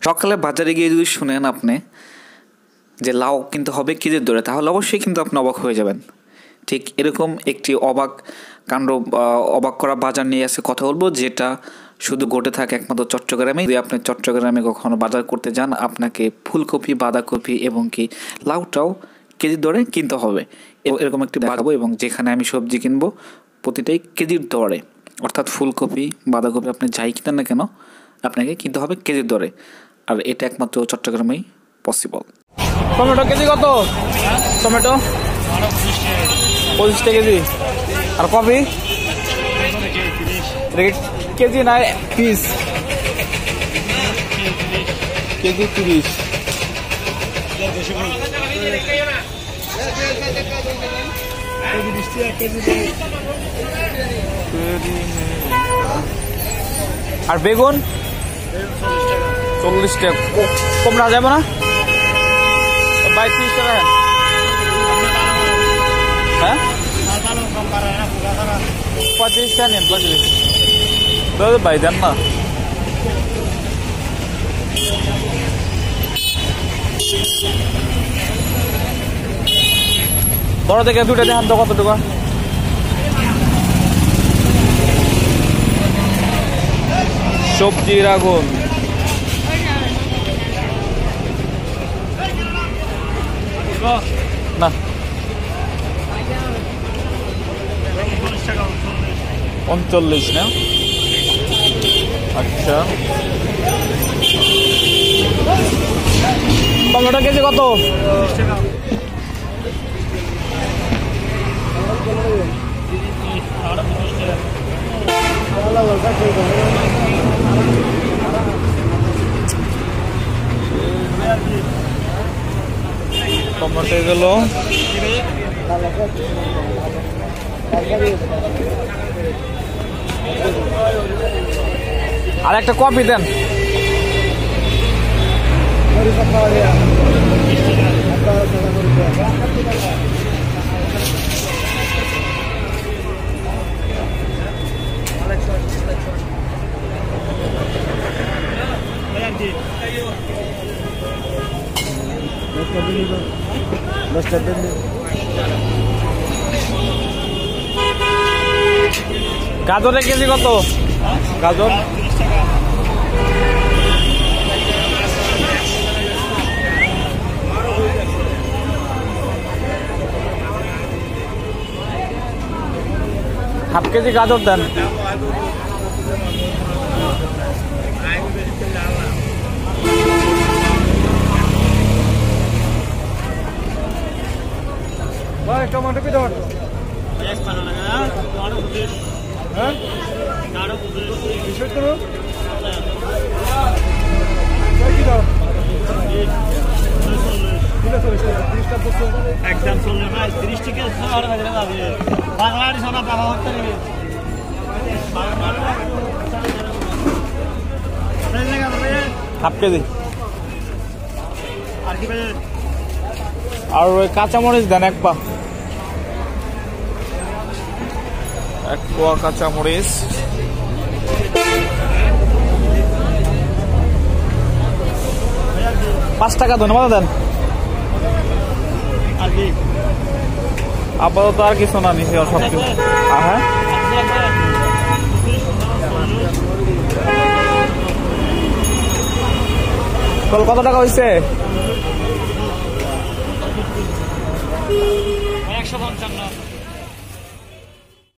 সকালে বাজারে গিয়ে যদি শুনেন আপনি যে লাউ কিনতে হবে কেজির দরে, তাহলে অবশ্যই কিন্তু আপনি অবাক হয়ে যাবেন। ঠিক এরকম একটি অবাক কাণ্ড, অবাক করা বাজার নিয়ে এসে কথা বলবো, যেটা শুধু ঘটে থাকে একমাত্র চট্টগ্রামে। যদি আপনি চট্টগ্রামে কখনো বাজার করতে যান, আপনাকে ফুলকপি, বাঁধাকপি এবং কি লাউটাও কেজির দরে কিনতে হবে। এরকম একটি বাজাবো, এবং যেখানে আমি সবজি কিনবো প্রতিটাই কেজির দরে, অর্থাৎ ফুলকপি, বাঁধাকপি আপনি যাই কিনেন না কেন আপনাকে কিনতে হবে কেজির দরে। আর এটা একমাত্র চট্টগ্রামেই পসিবল। টমেটো কেজি কত? টমেটো 25 টাকা কেজি। আর কফি কেজি না পিস? কেজি 30। আর বেগুন 40 টাকা। কম না যাবো না? 32 টাকা। হ্যাঁ 35 টাকা নেন। 35 দাদা ভাই দেন না। বড় থেকে দুটো দেখান তো কত টাকা? সবজির আগুন। না 39 না? আচ্ছা। টমেটো কেজি কত? টমেটো গেল আর একটা কপি দেন। গাজরের কেজি কত? গাজর হাফ কেজি গাজর দেন। টমেটো কি দাম? একদম 30 টাকা বাংলাদেশ সোনা পাওয়া হচ্ছে হাফ কেজি। আর কি আর ওই কাঁচামরিচ দেন এক পা। এক পোয়া কাঁচামরিচ। ৳5 ধন্যবাদ দেন। আপাতত আর কিছু না, নিচে সব কিছু। হ্যাঁ কত টাকা হয়েছে? 155।